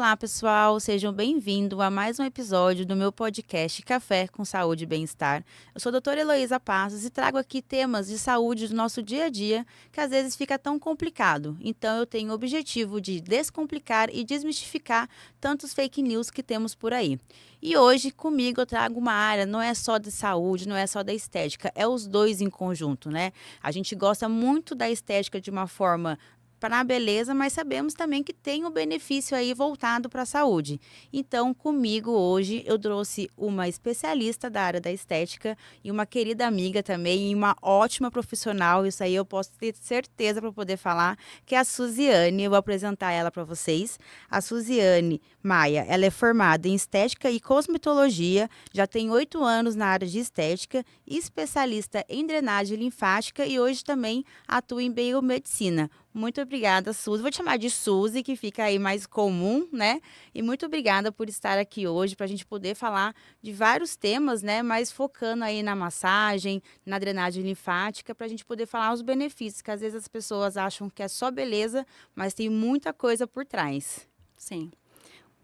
Olá, pessoal, sejam bem-vindos a mais um episódio do meu podcast Café com Saúde e Bem-Estar. Eu sou a doutora Heloísa Passos e trago aqui temas de saúde do nosso dia a dia que às vezes fica tão complicado. Então eu tenho o objetivo de descomplicar e desmistificar tantos fake news que temos por aí. E hoje comigo eu trago uma área, não é só de saúde, não é só da estética, é os dois em conjunto, né? A gente gosta muito da estética de uma forma para a beleza, mas sabemos também que tem um benefício aí voltado para a saúde. Então, comigo hoje eu trouxe uma especialista da área da estética e uma querida amiga também, e uma ótima profissional, isso aí eu posso ter certeza para poder falar, que é a Suziane. Eu vou apresentar ela para vocês. A Suziane Maia, ela é formada em estética e cosmetologia, já tem 8 anos na área de estética, especialista em drenagem linfática e hoje também atua em biomedicina. Muito obrigada, Suzy. Vou te chamar de Suzy, que fica aí mais comum, né? E muito obrigada por estar aqui hoje para a gente poder falar de vários temas, né? Mas focando aí na massagem, na drenagem linfática, para a gente poder falar os benefícios, que às vezes as pessoas acham que é só beleza, mas tem muita coisa por trás. Sim.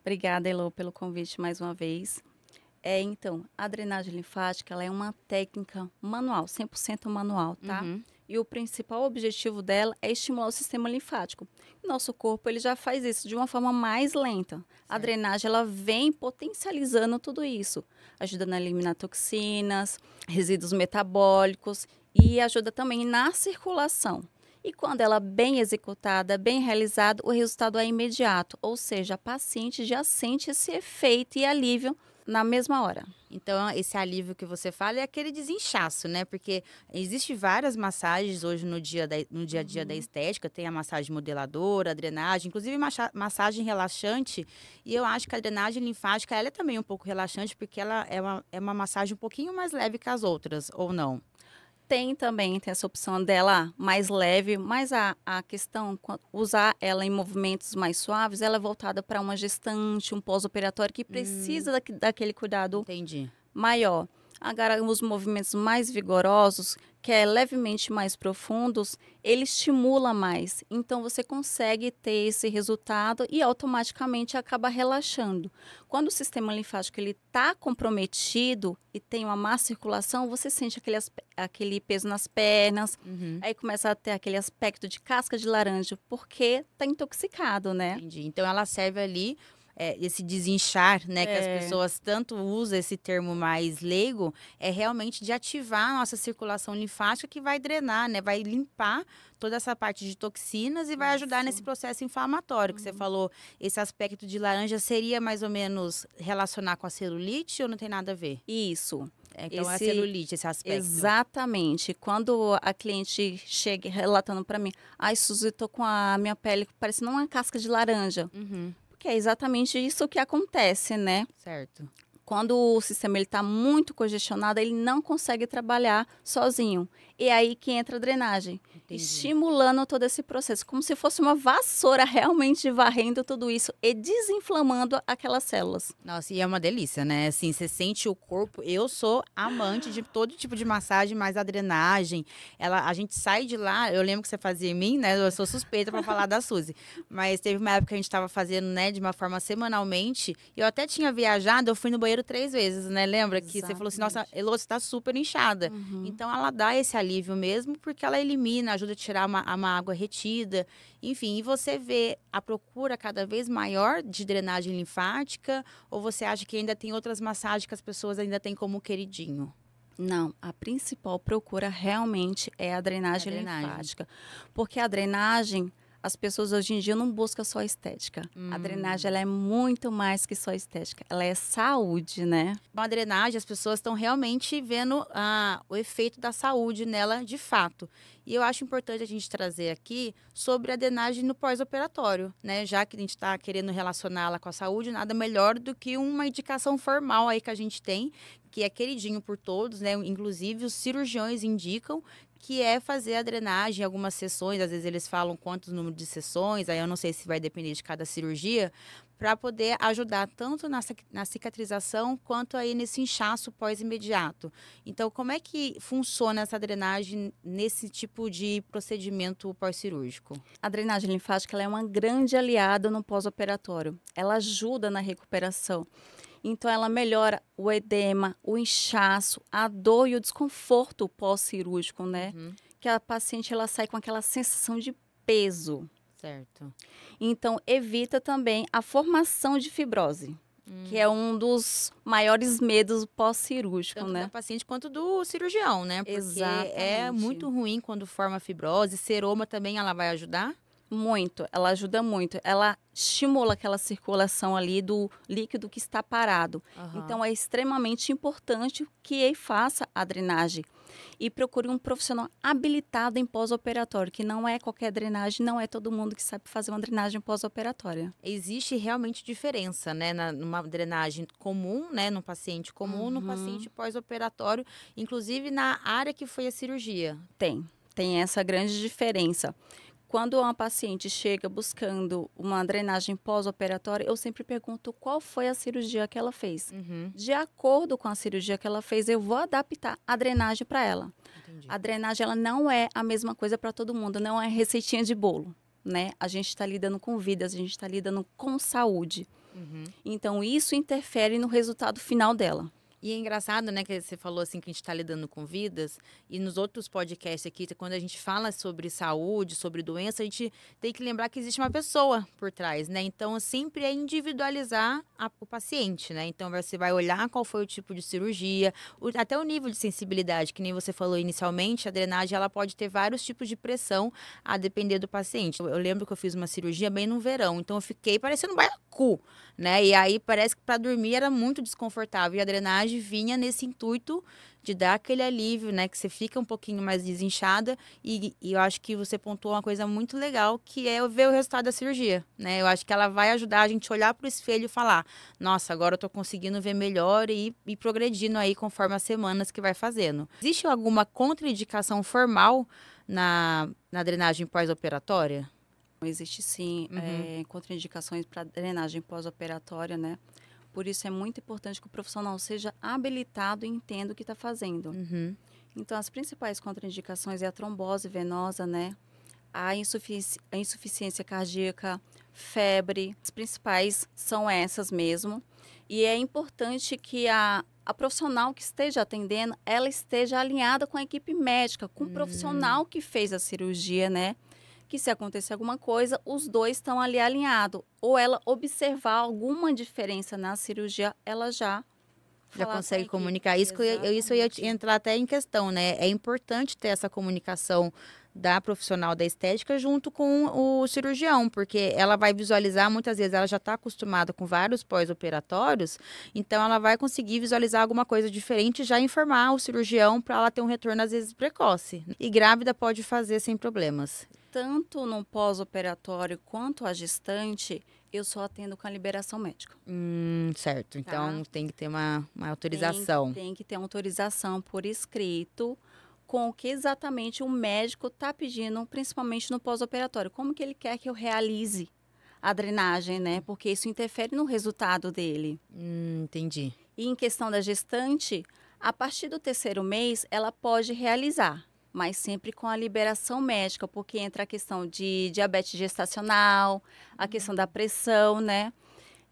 Obrigada, Elo, pelo convite mais uma vez. Então, a drenagem linfática ela é uma técnica manual, 100% manual, tá? Uhum. E o principal objetivo dela é estimular o sistema linfático. Nosso corpo ele já faz isso de uma forma mais lenta. Certo. A drenagem ela vem potencializando tudo isso, ajudando a eliminar toxinas, resíduos metabólicos e ajuda também na circulação. E quando ela é bem executada, bem realizada, o resultado é imediato, ou seja, a paciente já sente esse efeito e alívio na mesma hora. Então, esse alívio que você fala é aquele desinchaço, né? Porque existem várias massagens hoje no dia a dia da estética. Tem a massagem modeladora, a drenagem, inclusive massagem relaxante. E eu acho que a drenagem linfática, ela é também um pouco relaxante, porque ela é uma massagem um pouquinho mais leve que as outras, ou não? Tem essa opção dela mais leve, mas a questão, usar ela em movimentos mais suaves, ela é voltada para uma gestante, um pós-operatório que precisa daquele cuidado Entendi. maior. Agora, os movimentos mais vigorosos, que é levemente mais profundos, ele estimula mais. Então, você consegue ter esse resultado e automaticamente acaba relaxando. Quando o sistema linfático está comprometido e tem uma má circulação, você sente aquele peso nas pernas, aí começa a ter aquele aspecto de casca de laranja, porque está intoxicado, né? Entendi. Então, ela serve ali... esse desinchar, né, que as pessoas tanto usam esse termo mais leigo, é realmente de ativar a nossa circulação linfática que vai drenar, né, vai limpar toda essa parte de toxinas e vai ajudar nesse processo inflamatório que você falou. Esse aspecto de laranja seria mais ou menos relacionar com a celulite ou não tem nada a ver? Isso. Então, é a celulite, esse aspecto. Exatamente. Quando a cliente chega relatando para mim, ai, Suzy, tô com a minha pele parecendo uma casca de laranja. Que é exatamente isso que acontece, né? Certo. Quando o sistema está muito congestionado, ele não consegue trabalhar sozinho. E aí que entra a drenagem, estimulando todo esse processo, como se fosse uma vassoura realmente varrendo tudo isso e desinflamando aquelas células. Nossa, e é uma delícia, né? Assim, você sente o corpo. Eu sou amante de todo tipo de massagem, mas a drenagem, a gente sai de lá. Eu lembro que você fazia em mim, né? Eu sou suspeita para falar da Suzy. Mas teve uma época que a gente estava fazendo, né, de uma forma semanalmente. Eu até tinha viajado, eu fui no banheiro 3 vezes, né? Lembra que você falou assim, nossa, Elô, você tá super inchada. Então, ela dá esse alívio mesmo, porque ela elimina, ajuda a tirar uma água retida. Enfim, e você vê a procura cada vez maior de drenagem linfática, ou você acha que ainda tem outras massagens que as pessoas ainda têm como queridinho? Não, a principal procura realmente é a drenagem linfática. Porque a drenagem, as pessoas hoje em dia não buscam só estética. A drenagem ela é muito mais que só estética. Ela é saúde, né? Com a drenagem, as pessoas estão realmente vendo o efeito da saúde nela de fato. E eu acho importante a gente trazer aqui sobre a drenagem no pós-operatório, né? Já que a gente está querendo relacioná-la com a saúde, nada melhor do que uma indicação formal aí que a gente tem, que é queridinho por todos, né? Inclusive, os cirurgiões indicam que é fazer a drenagem, algumas sessões, às vezes eles falam quantos número de sessões, aí eu não sei se vai depender de cada cirurgia, para poder ajudar tanto na cicatrização quanto aí nesse inchaço pós-imediato. Então, como é que funciona essa drenagem nesse tipo de procedimento pós-cirúrgico? A drenagem linfática ela é uma grande aliada no pós-operatório. Ela ajuda na recuperação. Então, ela melhora o edema, o inchaço, a dor e o desconforto pós-cirúrgico, né? Que a paciente ela sai com aquela sensação de peso. Certo. Então, evita também a formação de fibrose, que é um dos maiores medos pós-cirúrgico, Tanto né? do paciente quanto do cirurgião, né? Porque é Exatamente. muito ruim quando forma fibrose. Seroma também ela vai ajudar? Muito, ela ajuda muito. Ela estimula aquela circulação ali do líquido que está parado. Então, é extremamente importante que ele faça a drenagem. E procure um profissional habilitado em pós-operatório, que não é qualquer drenagem, não é todo mundo que sabe fazer uma drenagem pós-operatória. Existe realmente diferença, né? Numa drenagem comum, né? No paciente comum, no paciente pós-operatório, inclusive na área que foi a cirurgia. Tem essa grande diferença. Quando uma paciente chega buscando uma drenagem pós-operatória, eu sempre pergunto qual foi a cirurgia que ela fez. De acordo com a cirurgia que ela fez, eu vou adaptar a drenagem para ela. Entendi. A drenagem ela não é a mesma coisa para todo mundo, não é receitinha de bolo, né? A gente está lidando com vidas, a gente está lidando com saúde. Então, isso interfere no resultado final dela. E é engraçado, né, que você falou assim que a gente está lidando com vidas, e nos outros podcasts aqui, quando a gente fala sobre saúde, sobre doença, a gente tem que lembrar que existe uma pessoa por trás, né? Então, sempre é individualizar o paciente, né? Então, você vai olhar qual foi o tipo de cirurgia, até o nível de sensibilidade, que nem você falou inicialmente, a drenagem, ela pode ter vários tipos de pressão a depender do paciente. Eu lembro que eu fiz uma cirurgia bem no verão, então eu fiquei parecendo um baiacu, né? E aí, parece que para dormir era muito desconfortável, e a drenagem vinha nesse intuito de dar aquele alívio, né? Que você fica um pouquinho mais desinchada e eu acho que você pontuou uma coisa muito legal, que é ver o resultado da cirurgia, né? Eu acho que ela vai ajudar a gente a olhar para o espelho e falar, nossa, agora eu tô conseguindo ver melhor e progredindo aí conforme as semanas que vai fazendo. Existe alguma contraindicação formal na drenagem pós-operatória? Existe sim contraindicações para drenagem pós-operatória, né? Por isso é muito importante que o profissional seja habilitado e entenda o que está fazendo. Então, as principais contraindicações é a trombose venosa, né? A insuficiência cardíaca, febre. As principais são essas mesmo. E é importante que a profissional que esteja atendendo, ela esteja alinhada com a equipe médica, com o profissional que fez a cirurgia, né? Que se acontecer alguma coisa, os dois estão ali alinhados. Ou ela observar alguma diferença na cirurgia, ela já consegue comunicar. Isso eu ia entrar até em questão, né? É importante ter essa comunicação da profissional da estética junto com o cirurgião, porque ela vai visualizar, muitas vezes ela já está acostumada com vários pós-operatórios, então ela vai conseguir visualizar alguma coisa diferente e já informar o cirurgião para ela ter um retorno, às vezes, precoce. E grávida pode fazer sem problemas. Tanto no pós-operatório quanto a gestante, eu só atendo com a liberação médica. Certo. Então, tem que ter uma autorização. Tem que ter autorização por escrito com o que exatamente o médico está pedindo, principalmente no pós-operatório. Como que ele quer que eu realize a drenagem, né? Porque isso interfere no resultado dele. Entendi. E em questão da gestante, a partir do 3º mês, ela pode realizar, mas sempre com a liberação médica, porque entra a questão de diabetes gestacional, a questão da pressão, né?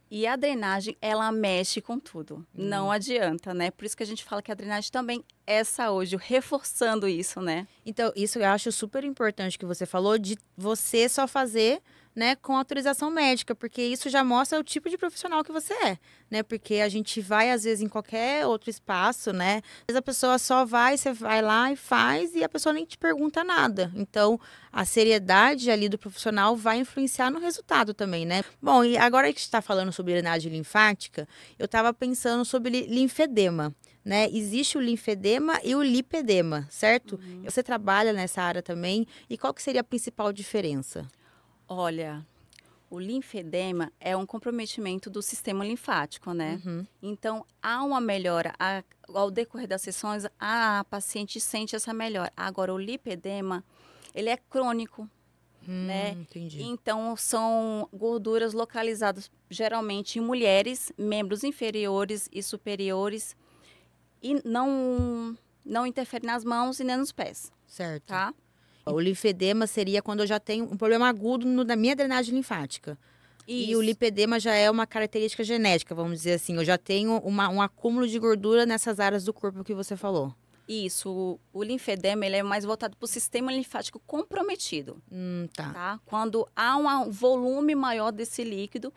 E a drenagem, ela mexe com tudo. Não adianta, né? Por isso que a gente fala que a drenagem também é saúde, reforçando isso, né? Então, isso eu acho super importante que você falou, de você só fazer, né, com autorização médica, porque isso já mostra o tipo de profissional que você é, né? Porque a gente vai, às vezes, em qualquer outro espaço, né? Às vezes a pessoa só vai, você vai lá e faz, e a pessoa nem te pergunta nada. Então, a seriedade ali do profissional vai influenciar no resultado também, né? Bom, e agora que a gente está falando sobre drenagem linfática, eu estava pensando sobre linfedema. Né? Existe o linfedema e o lipedema, certo? Você trabalha nessa área também. E qual que seria a principal diferença? Olha, O linfedema é um comprometimento do sistema linfático, né? Então, há uma melhora. Ao decorrer das sessões, a paciente sente essa melhora. Agora, o lipedema, ele é crônico, né? Entendi. Então, são gorduras localizadas geralmente em mulheres, membros inferiores e superiores, e não interfere nas mãos e nem nos pés, Certo. tá? O linfedema seria quando eu já tenho um problema agudo na minha drenagem linfática. E Isso. o lipedema já é uma característica genética, vamos dizer assim. Eu já tenho um acúmulo de gordura nessas áreas do corpo que você falou. Isso, o linfedema ele é mais voltado para o sistema linfático comprometido, Tá. tá? Quando há um volume maior desse líquido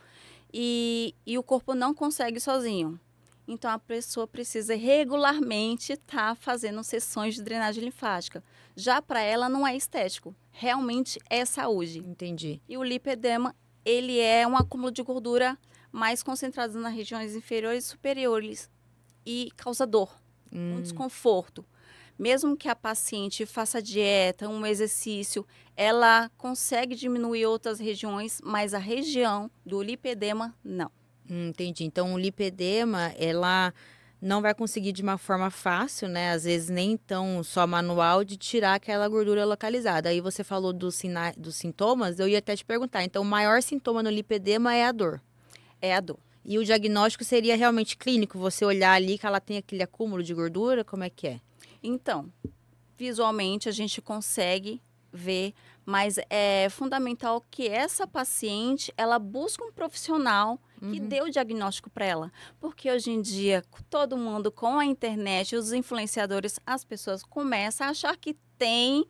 e o corpo não consegue sozinho. Então, a pessoa precisa regularmente estar fazendo sessões de drenagem linfática. Já para ela não é estético, realmente é saúde. Entendi. E o lipedema, ele é um acúmulo de gordura mais concentrado nas regiões inferiores e superiores e causa dor, um desconforto. Mesmo que a paciente faça dieta, um exercício, ela consegue diminuir outras regiões, mas a região do lipedema, não. Entendi. Então, o lipedema, ela não vai conseguir de uma forma fácil, né? Às vezes nem tão só manual, de tirar aquela gordura localizada. Aí você falou dos sintomas, eu ia até te perguntar. Então, o maior sintoma no lipedema é a dor. É a dor. E o diagnóstico seria realmente clínico? Você olhar ali que ela tem aquele acúmulo de gordura? Como é que é? Então, visualmente a gente consegue ver, mas é fundamental que essa paciente, ela busque um profissional que dê o diagnóstico para ela. Porque hoje em dia, todo mundo com a internet, os influenciadores, as pessoas começam a achar que tem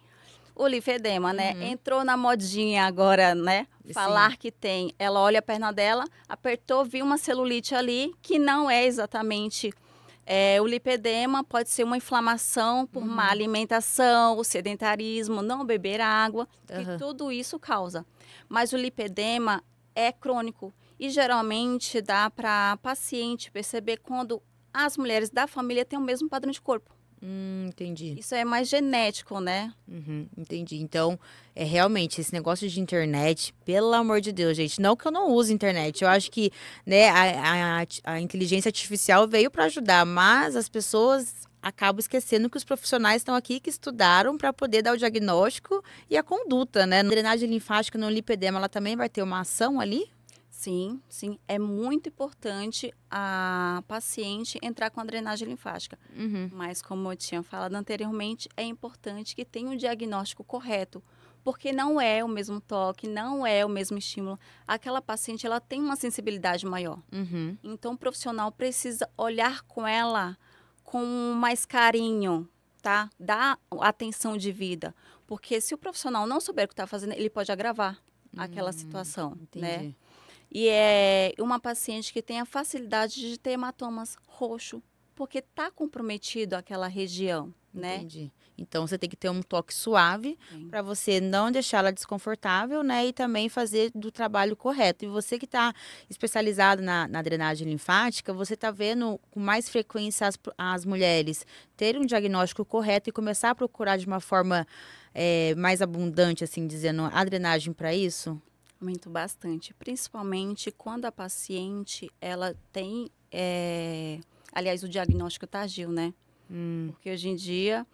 o linfedema, né? Entrou na modinha agora, né? Falar que tem. Ela olha a perna dela, apertou, viu uma celulite ali, que não é exatamente... o lipedema pode ser uma inflamação por má alimentação, o sedentarismo, não beber água, que tudo isso causa. Mas o lipedema é crônico e geralmente dá para a paciente perceber quando as mulheres da família têm o mesmo padrão de corpo. Entendi. Isso é mais genético, né? Entendi. Então, realmente, esse negócio de internet, pelo amor de Deus, gente, não que eu não use internet, eu acho que, né, a inteligência artificial veio para ajudar, mas as pessoas acabam esquecendo que os profissionais estão aqui que estudaram para poder dar o diagnóstico e a conduta, né? A drenagem linfática no lipedema, ela também vai ter uma ação ali? Sim, sim. É muito importante a paciente entrar com a drenagem linfática. Mas, como eu tinha falado anteriormente, é importante que tenha um diagnóstico correto. Porque não é o mesmo toque, não é o mesmo estímulo. Aquela paciente, ela tem uma sensibilidade maior. Então, o profissional precisa olhar com ela com mais carinho, tá? Dar atenção devida. Porque se o profissional não souber o que está fazendo, ele pode agravar aquela situação, né? E é uma paciente que tem a facilidade de ter hematomas roxo, porque está comprometido aquela região, né? Entendi. Então, você tem que ter um toque suave para você não deixá-la desconfortável, né? E também fazer do trabalho correto. E você que está especializado na drenagem linfática, você está vendo com mais frequência as mulheres terem um diagnóstico correto e começar a procurar de uma forma mais abundante, assim, dizendo, a drenagem para isso? Aumento bastante, principalmente quando a paciente, ela tem, aliás, o diagnóstico tardio, né? Porque hoje em dia,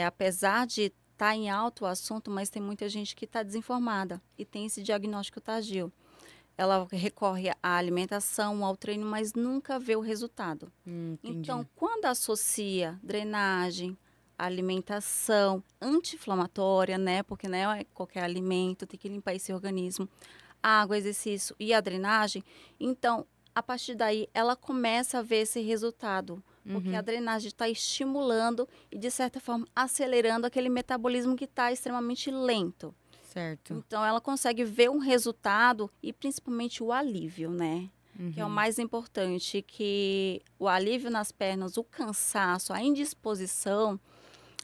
apesar de estar em alto o assunto, mas tem muita gente que está desinformada e tem esse diagnóstico tardio. Ela recorre à alimentação, ao treino, mas nunca vê o resultado. Então, quando associa drenagem, alimentação anti-inflamatória, né? Porque não é qualquer alimento, tem que limpar esse organismo. Água, exercício e a drenagem. Então, a partir daí, ela começa a ver esse resultado. Porque a drenagem está estimulando e, de certa forma, acelerando aquele metabolismo que está extremamente lento. Certo. Então, ela consegue ver um resultado e, principalmente, o alívio, né? Que é o mais importante, que o alívio nas pernas, o cansaço, a indisposição,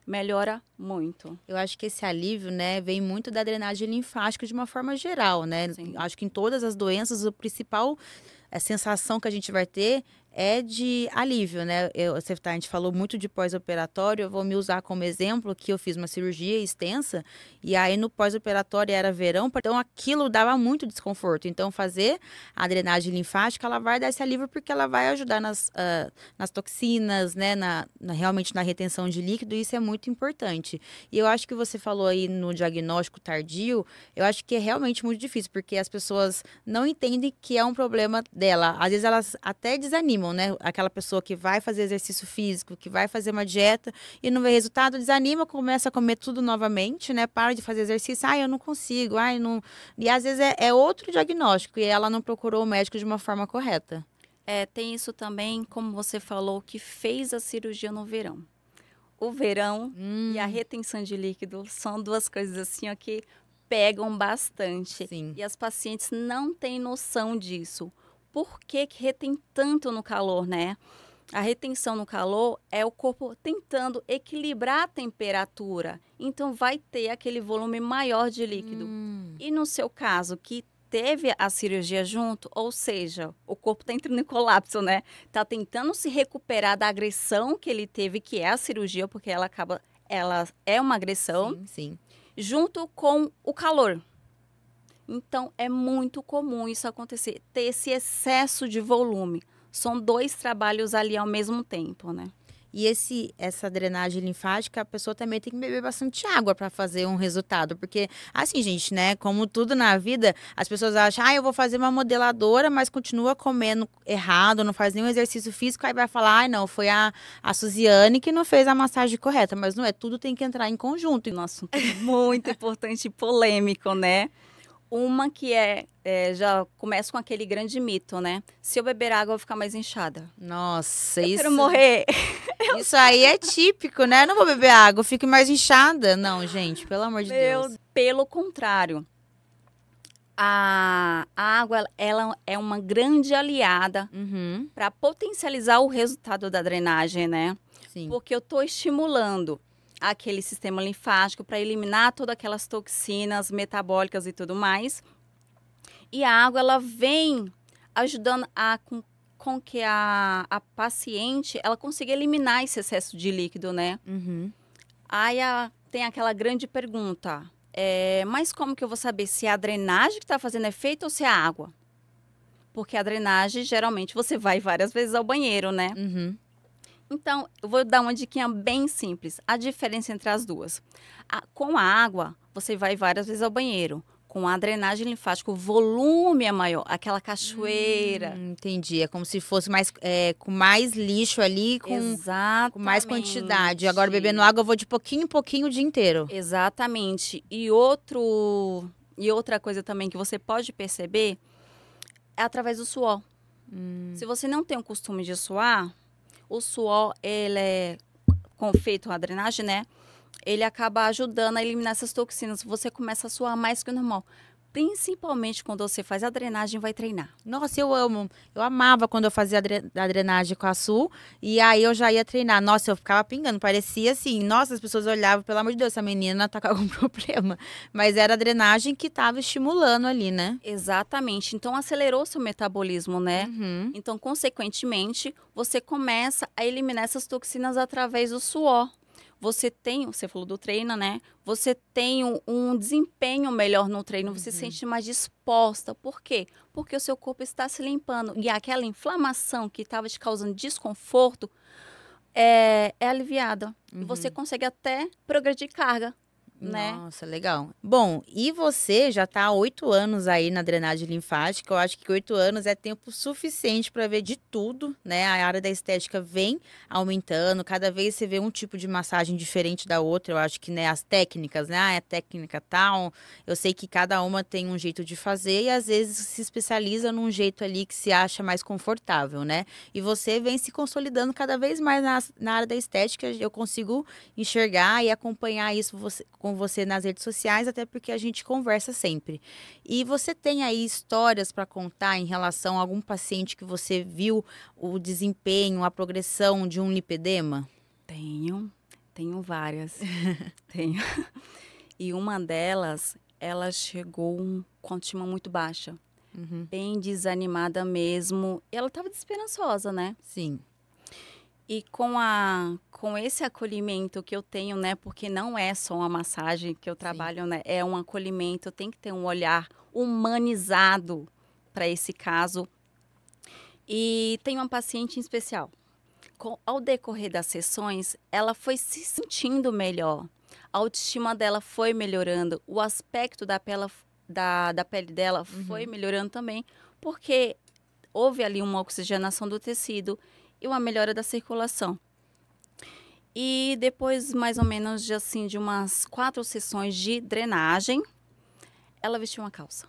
melhora muito. Eu acho que esse alívio, né, vem muito da drenagem linfática de uma forma geral, né? Sim. Acho que em todas as doenças, a principal sensação que a gente vai ter é de alívio, né? A gente falou muito de pós-operatório, eu vou me usar como exemplo que eu fiz uma cirurgia extensa e aí no pós-operatório era verão, então aquilo dava muito desconforto. Então fazer a drenagem linfática, ela vai dar esse alívio porque ela vai ajudar nas toxinas, né? Realmente na retenção de líquido, e isso é muito importante. E eu acho que você falou aí no diagnóstico tardio, eu acho que é realmente muito difícil, porque as pessoas não entendem que é um problema dela. Às vezes elas até desanimam, né? Aquela pessoa que vai fazer exercício físico, que vai fazer uma dieta e não vê resultado, desanima, começa a comer tudo novamente, né? Para de fazer exercício, eu não consigo, não. E às vezes é outro diagnóstico e ela não procurou o médico de uma forma correta. Tem isso também, como você falou, que fez a cirurgia no verão. O verão e a retenção de líquido são duas coisas assim, ó, que pegam bastante. Sim. E as pacientes não têm noção disso. Por que retém tanto no calor, né? A retenção no calor é o corpo tentando equilibrar a temperatura. Então, vai ter aquele volume maior de líquido. E no seu caso, que teve a cirurgia junto, ou seja, o corpo está entrando em colapso, né? Está tentando se recuperar da agressão que ele teve, que é a cirurgia, porque ela é uma agressão. Sim, sim. Junto com o calor. Então, é muito comum isso acontecer, ter esse excesso de volume. São dois trabalhos ali ao mesmo tempo, né? E essa drenagem linfática, a pessoa também tem que beber bastante água para fazer um resultado. Porque, assim, gente, né? Como tudo na vida, as pessoas acham, eu vou fazer uma modeladora, mas continua comendo errado, não faz nenhum exercício físico, aí vai falar, não, foi a Suziane que não fez a massagem correta. Mas não é, tudo tem que entrar em conjunto. Um assunto muito importante e polêmico, né? Uma que já começa com aquele grande mito, né? Se eu beber água, eu vou ficar mais inchada. Nossa, eu quero morrer. Isso aí é típico, né? Eu não vou beber água, eu fico mais inchada. Não, gente, pelo amor de Deus. Pelo contrário. A água, ela é uma grande aliada para potencializar o resultado da drenagem, né? Sim. Porque eu estou estimulando aquele sistema linfático para eliminar todas aquelas toxinas metabólicas e tudo mais. E a água, ela vem ajudando com que a paciente, ela consiga eliminar esse excesso de líquido, né? Aí tem aquela grande pergunta, mas como que eu vou saber se é a drenagem que está fazendo efeito ou se é a água? Porque a drenagem, geralmente, você vai várias vezes ao banheiro, né? Então, eu vou dar uma diquinha bem simples. A diferença entre as duas. Com a água, você vai várias vezes ao banheiro. Com a drenagem linfática, o volume é maior. Aquela cachoeira. Entendi. É como se fosse com mais lixo ali, com mais quantidade. Agora, bebendo água, eu vou de pouquinho em pouquinho o dia inteiro. Exatamente. E outra coisa também que você pode perceber é através do suor. Se você não tem o costume de suar, o suor, ele feito a drenagem, né? Ele acaba ajudando a eliminar essas toxinas. Você começa a suar mais que o normal. Principalmente quando você faz a drenagem e vai treinar. Nossa, eu amo. Eu amava quando eu fazia a drenagem com a Su. E aí eu já ia treinar. Nossa, eu ficava pingando. Parecia assim. Nossa, as pessoas olhavam, pelo amor de Deus, essa menina tá com algum problema. Mas era a drenagem que tava estimulando ali, né? Exatamente. Então, acelerou seu metabolismo, né? Então, consequentemente, você começa a eliminar essas toxinas através do suor. Você falou do treino, né? Você tem um desempenho melhor no treino, você se sente mais disposta. Por quê? Porque o seu corpo está se limpando. E aquela inflamação que estava te causando desconforto é aliviada. E você consegue até progredir carga, né? Nossa, legal. Bom, e você já tá há 8 anos aí na drenagem linfática. Eu acho que 8 anos é tempo suficiente para ver de tudo, né? A área da estética vem aumentando. Cada vez você vê um tipo de massagem diferente da outra. Eu acho que, né, as técnicas, né? É técnica tal. Eu sei que cada uma tem um jeito de fazer e às vezes se especializa num jeito ali que se acha mais confortável, né? E você vem se consolidando cada vez mais na área da estética. Eu consigo enxergar e acompanhar isso com você nas redes sociais, até porque a gente conversa sempre. E você tem aí histórias para contar em relação a algum paciente que você viu o desempenho, a progressão de um lipedema? Tenho várias. Tenho. E uma delas, ela chegou com autoestima muito baixa. bem desanimada mesmo. E ela estava desesperançosa, né? Sim. E com esse acolhimento que eu tenho, né? Porque não é só uma massagem que eu trabalho, né? É um acolhimento, tem que ter um olhar humanizado para esse caso. E tem uma paciente em especial. Ao decorrer das sessões, ela foi se sentindo melhor. A autoestima dela foi melhorando. O aspecto da pele dela foi melhorando também. Porque houve ali uma oxigenação do tecido e uma melhora da circulação. E depois, mais ou menos, de umas 4 sessões de drenagem, ela vestiu uma calça.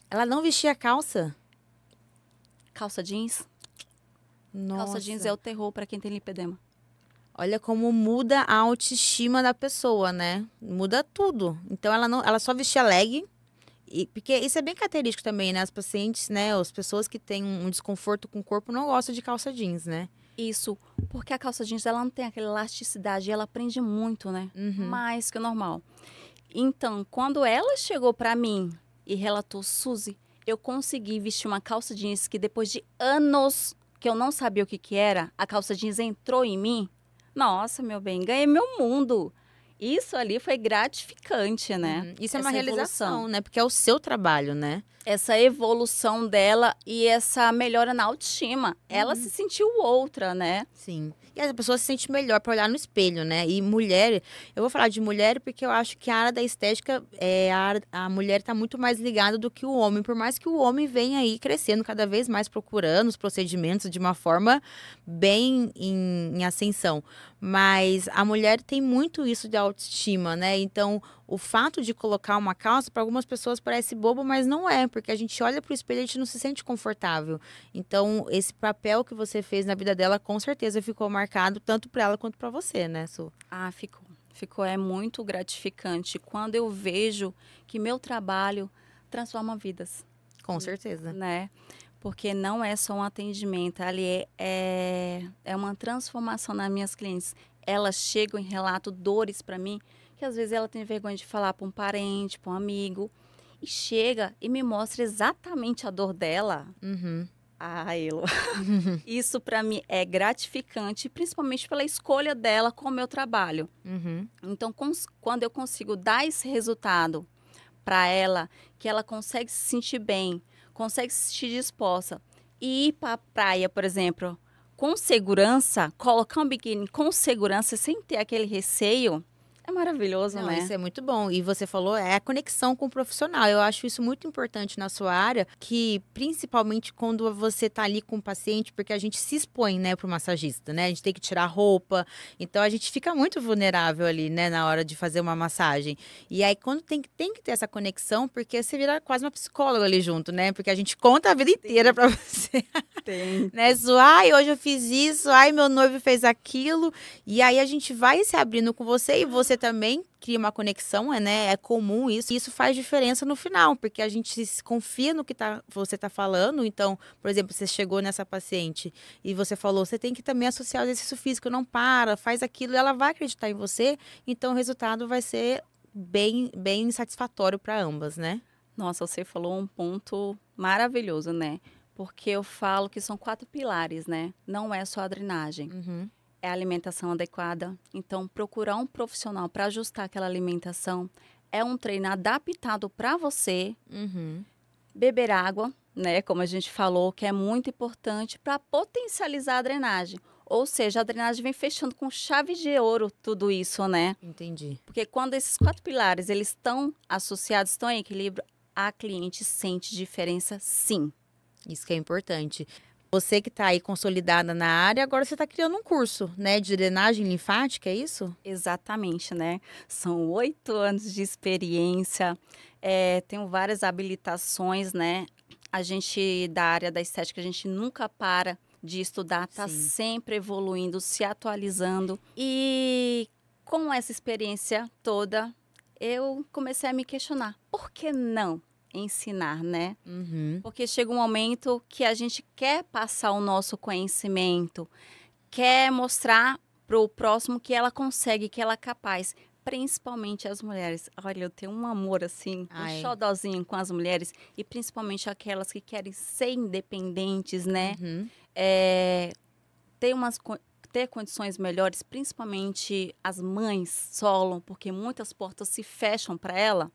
Ela não vestia calça? Calça jeans. Nossa. Calça jeans é o terror para quem tem lipedema. Olha como muda a autoestima da pessoa, né? Muda tudo. Então, ela só vestia leg. Porque isso é bem característico também, né? As pacientes, né? As pessoas que têm um desconforto com o corpo não gostam de calça jeans, né? Isso, porque a calça jeans, ela não tem aquela elasticidade, ela prende muito, né? Mais que o normal. Então, quando ela chegou pra mim e relatou, Suzy, eu consegui vestir uma calça jeans que depois de anos que eu não sabia o que era, a calça jeans entrou em mim. Nossa, meu bem, ganhei meu mundo. Isso ali foi gratificante, né? Isso é Essa uma realização, evolução. né? Porque é o seu trabalho, né? Essa evolução dela e essa melhora na autoestima. Ela se sentiu outra, né? Sim. E a pessoa se sente melhor para olhar no espelho, né? E mulher, eu vou falar de mulher porque eu acho que a área da estética, a mulher está muito mais ligada do que o homem. Por mais que o homem venha aí crescendo cada vez mais, procurando os procedimentos de uma forma bem em ascensão. Mas a mulher tem muito isso de autoestima, né? Então, o fato de colocar uma calça, para algumas pessoas parece bobo, mas não é. Porque a gente olha pro espelho e a gente não se sente confortável. Então, esse papel que você fez na vida dela, com certeza ficou marcado tanto para ela quanto para você, né, Su? Ah, ficou. Ficou, é muito gratificante quando eu vejo que meu trabalho transforma vidas, Com certeza. né? Porque não é só um atendimento, ali é uma transformação nas minhas clientes. Elas chegam e relatam dores para mim, que às vezes ela tem vergonha de falar para um parente, para um amigo, e chega e me mostra exatamente a dor dela. Ah, Elo. Isso para mim é gratificante, principalmente pela escolha dela com o meu trabalho. Então, quando eu consigo dar esse resultado para ela, que ela consegue se sentir bem, consegue se sentir disposta e ir para a praia, por exemplo, com segurança, colocar um biquíni com segurança, sem ter aquele receio, é maravilhoso, Não, né? isso é muito bom. E você falou, é a conexão com o profissional. Eu acho isso muito importante na sua área, que principalmente quando você tá ali com o paciente, porque a gente se expõe, né, pro massagista, né? A gente tem que tirar a roupa. Então, a gente fica muito vulnerável ali, né, na hora de fazer uma massagem. E aí, quando tem que ter essa conexão, porque você vira quase uma psicóloga ali junto, né? Porque a gente conta a vida inteira pra você. Tem. Né? Ai, hoje eu fiz isso, ai, meu noivo fez aquilo. E aí a gente vai se abrindo com você e você também cria uma conexão, né? É comum isso. E isso faz diferença no final, porque a gente confia no que você tá falando. Então, por exemplo, você chegou nessa paciente e você falou, você tem que também associar o exercício físico, não para, faz aquilo, e ela vai acreditar em você. Então, o resultado vai ser bem satisfatório para ambas, né? Nossa, você falou um ponto maravilhoso, né? Porque eu falo que são 4 pilares, né? Não é só a drenagem. É a alimentação adequada. Então, procurar um profissional para ajustar aquela alimentação. É um treino adaptado para você. Beber água, né? Como a gente falou, que é muito importante para potencializar a drenagem. Ou seja, a drenagem vem fechando com chave de ouro tudo isso, né? Entendi. Porque quando esses 4 pilares eles estão associados, estão em equilíbrio, a cliente sente diferença, sim. Isso que é importante. Você que está aí consolidada na área, agora você está criando um curso, né, de drenagem linfática, é isso? Exatamente, né? São 8 anos de experiência, tenho várias habilitações, né? A gente, da área da estética, a gente nunca para de estudar, está sempre evoluindo, se atualizando. E com essa experiência toda, eu comecei a me questionar, por que não ensinar, né? Porque chega um momento que a gente quer passar o nosso conhecimento, quer mostrar para o próximo que ela consegue, que ela é capaz, principalmente as mulheres. Olha, eu tenho um amor, assim, Ai. um xodózinho com as mulheres, e principalmente aquelas que querem ser independentes, né? Uhum. Ter ter condições melhores, principalmente as mães solo, porque muitas portas se fecham para ela.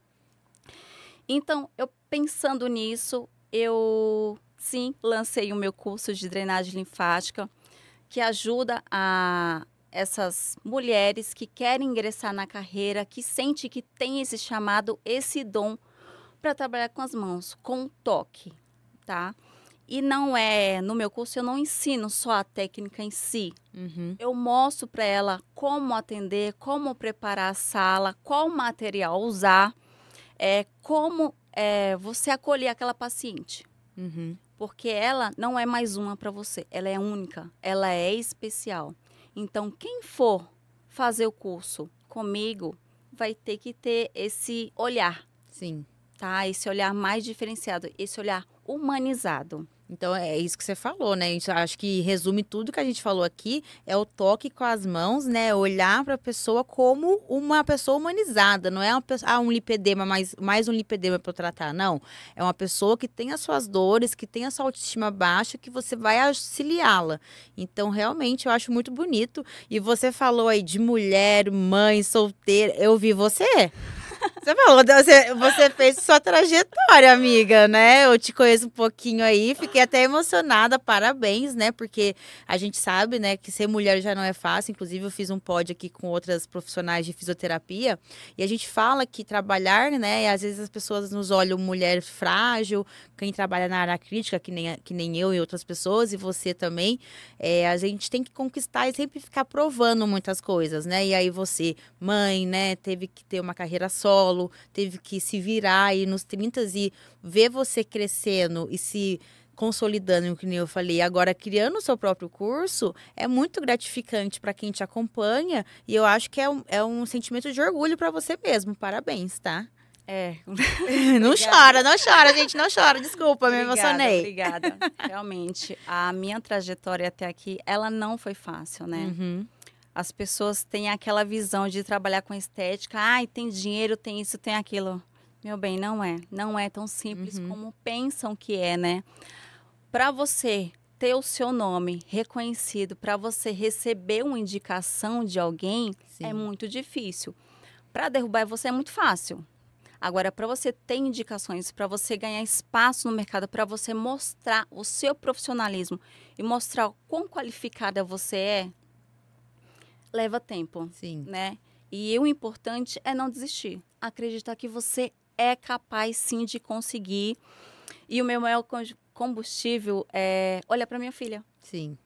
Então, eu pensando nisso, eu sim lancei o meu curso de drenagem linfática, que ajuda a essas mulheres que querem ingressar na carreira, que sente que tem esse chamado, esse dom para trabalhar com as mãos, com o toque, tá? E não é, no meu curso eu não ensino só a técnica em si. Uhum. Eu mostro para ela como atender, como preparar a sala, qual material usar, como você acolher aquela paciente. Uhum. Porque ela não é mais uma para você, ela é única, ela é especial. Então, quem for fazer o curso comigo vai ter que ter esse olhar, Sim. tá? Esse olhar mais diferenciado, esse olhar humanizado. Então, é isso que você falou, né? Isso, acho que resume tudo que a gente falou aqui, é o toque com as mãos, né? Olhar para a pessoa como uma pessoa humanizada, não é uma pessoa, um lipedema, mais um lipedema para eu tratar, não. É uma pessoa que tem as suas dores, que tem a sua autoestima baixa, que você vai auxiliá-la. Então, realmente, eu acho muito bonito. E você falou aí de mulher, mãe, solteira, eu vi você. Você falou, você fez sua trajetória, amiga, né? Eu te conheço um pouquinho aí, fiquei até emocionada, parabéns, né? Porque a gente sabe, né, que ser mulher já não é fácil. Inclusive, eu fiz um pod aqui com outras profissionais de fisioterapia e a gente fala que trabalhar, né, e às vezes as pessoas nos olham mulher frágil, quem trabalha na área crítica, que nem eu e outras pessoas, e você também, a gente tem que conquistar e sempre ficar provando muitas coisas, né? E aí você, mãe, né, teve que ter uma carreira solo, teve que se virar aí nos 30 e ver você crescendo e se consolidando, que nem eu falei, agora criando o seu próprio curso, é muito gratificante para quem te acompanha e eu acho que é um sentimento de orgulho para você mesmo. Parabéns, tá? Não chora, não chora, gente, não chora. Desculpa, me emocionei. Obrigada. Realmente, a minha trajetória até aqui, ela não foi fácil, né? Uhum. As pessoas têm aquela visão de trabalhar com estética. Ai, tem dinheiro, tem isso, tem aquilo. Meu bem, não é. Não é tão simples como pensam que é, né? Para você ter o seu nome reconhecido, para você receber uma indicação de alguém, é Sim. muito difícil. Para derrubar você é muito fácil. Agora, para você ter indicações, para você ganhar espaço no mercado, para você mostrar o seu profissionalismo e mostrar o quão qualificada você é, leva tempo, Sim. né? E o importante é não desistir. Acreditar que você é capaz, sim, de conseguir. E o meu maior combustível é olhar para minha filha. Sim.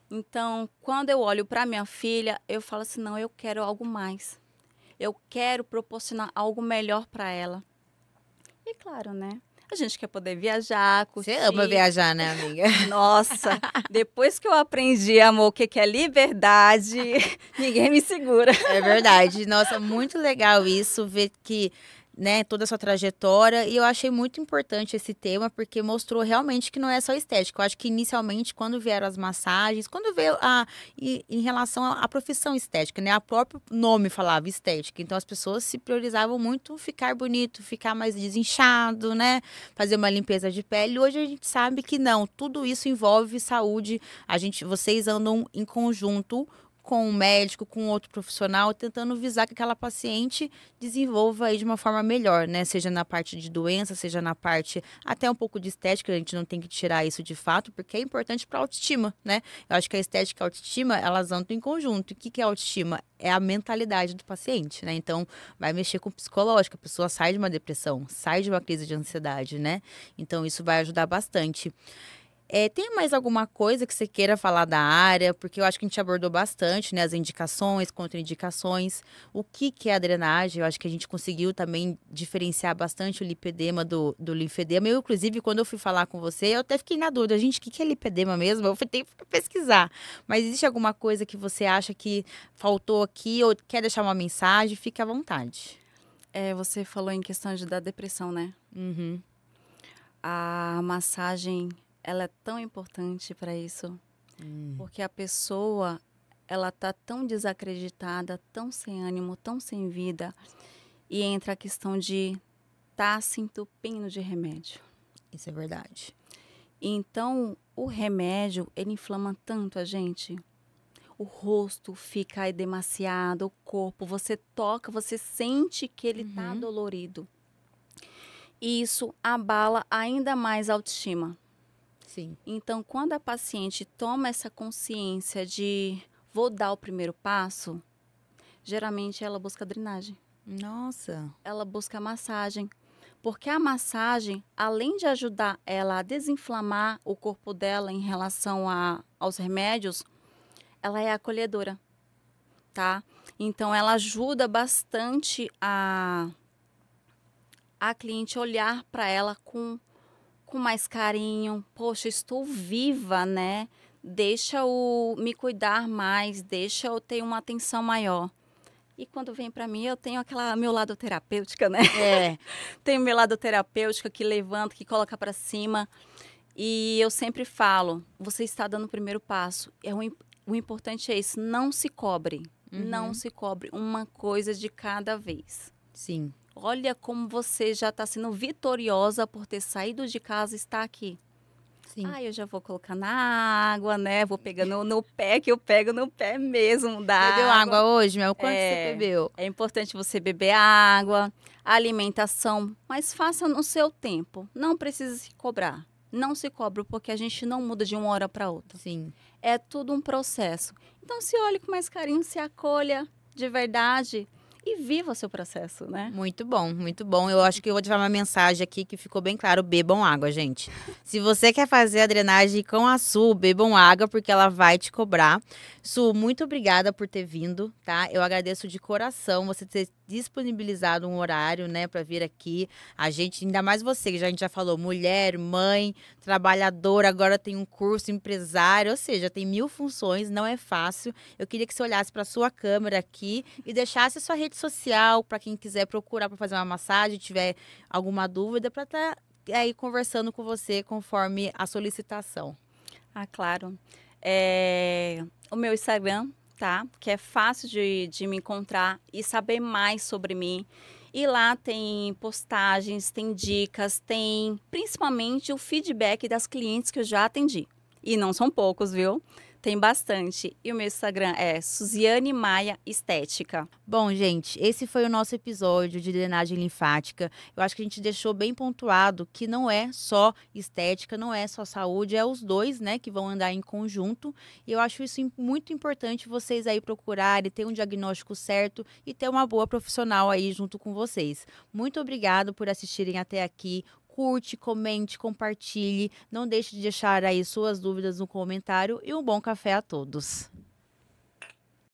Então, quando eu olho para minha filha, eu falo assim, não, eu quero algo mais. Eu quero proporcionar algo melhor para ela. E claro, né? A gente quer poder viajar, curtir. Você ama viajar, né, amiga? Nossa, depois que eu aprendi, amor, o que é liberdade, ninguém me segura. É verdade. Nossa, muito legal isso, ver que, né, toda a sua trajetória. E eu achei muito importante esse tema, porque mostrou realmente que não é só estética. Eu acho que inicialmente, quando vieram as massagens, quando veio em relação à profissão estética, né? A próprio nome falava estética. Então as pessoas se priorizavam muito ficar bonito, ficar mais desinchado, né? Fazer uma limpeza de pele. Hoje a gente sabe que não, tudo isso envolve saúde. Vocês andam em conjunto com um médico, com outro profissional, tentando visar que aquela paciente desenvolva aí de uma forma melhor, né? Seja na parte de doença, seja na parte até um pouco de estética, a gente não tem que tirar isso de fato, porque é importante para a autoestima, né? Eu acho que a estética e a autoestima, elas andam em conjunto. E o que é autoestima? É a mentalidade do paciente, né? Então, vai mexer com o psicológico, a pessoa sai de uma depressão, sai de uma crise de ansiedade, né? Então, isso vai ajudar bastante. Tem mais alguma coisa que você queira falar da área? Porque eu acho que a gente abordou bastante, né? As indicações, contraindicações. O que é a drenagem? Eu acho que a gente conseguiu também diferenciar bastante o lipedema do linfedema. Eu, inclusive, quando eu fui falar com você, eu até fiquei na dúvida. Gente, o que é lipedema mesmo? Eu fui ter que pesquisar. Mas existe alguma coisa que você acha que faltou aqui ou quer deixar uma mensagem? Fique à vontade. Você falou em questão da depressão, né? Uhum. A massagem, ela é tão importante para isso, porque a pessoa, ela tá tão desacreditada, tão sem ânimo, tão sem vida, e entra a questão de tá se entupindo de remédio. Isso é verdade. Então, o remédio, ele inflama tanto a gente. O rosto fica demasiado, o corpo, você toca, você sente que ele tá dolorido. E isso abala ainda mais a autoestima. Sim. Então, quando a paciente toma essa consciência de vou dar o primeiro passo, geralmente ela busca drenagem. Nossa. Ela busca massagem. Porque a massagem, além de ajudar ela a desinflamar o corpo dela em relação aos remédios, ela é acolhedora, tá? Então, ela ajuda bastante a cliente olhar para ela com mais carinho. Poxa, estou viva, né? Deixa eu me cuidar mais, deixa eu ter uma atenção maior. E quando vem para mim, eu tenho meu lado terapêutica, né? É. Tenho meu lado terapêutica que levanta, que coloca para cima. E eu sempre falo, você está dando o primeiro passo. O importante é isso, não se cobre. Não se cobre, uma coisa de cada vez. Sim. Olha como você já está sendo vitoriosa por ter saído de casa e estar aqui. Sim. Eu já vou colocando a água, né? Vou pegando no pé, que eu pego no pé mesmo da Bebeu água hoje, Mel? Quanto É. você bebeu? É importante você beber água, alimentação, mas faça no seu tempo. Não precisa se cobrar. Não se cobra, porque a gente não muda de uma hora para outra. Sim. É tudo um processo. Então, se olhe com mais carinho, se acolha de verdade e viva o seu processo, né? Muito bom, muito bom. Eu acho que eu vou deixar uma mensagem aqui que ficou bem claro: bebam água, gente. Se você quer fazer a drenagem com a Su, bebam água, porque ela vai te cobrar. Su, muito obrigada por ter vindo, tá? Eu agradeço de coração você ter disponibilizado um horário, né, para vir aqui. A gente, ainda mais você, que a gente já falou, mulher, mãe, trabalhadora, agora tem um curso, empresário, ou seja, tem 1000 funções, não é fácil. Eu queria que você olhasse para sua câmera aqui e deixasse a sua rede social para quem quiser procurar para fazer uma massagem, tiver alguma dúvida, para estar aí conversando com você conforme a solicitação. Claro. O meu Instagram, tá? Que é fácil de me encontrar e saber mais sobre mim. E lá tem postagens, tem dicas, tem principalmente o feedback das clientes que eu já atendi. E não são poucos, viu? Tem bastante. E o meu Instagram é Suziane Maia Estética. Bom, gente, esse foi o nosso episódio de drenagem linfática. Eu acho que a gente deixou bem pontuado que não é só estética, não é só saúde, é os dois, né, que vão andar em conjunto. E eu acho isso muito importante vocês aí procurarem, ter um diagnóstico certo e ter uma boa profissional aí junto com vocês. Muito obrigado por assistirem até aqui. Curte, comente, compartilhe. Não deixe de deixar aí suas dúvidas no comentário e um bom café a todos.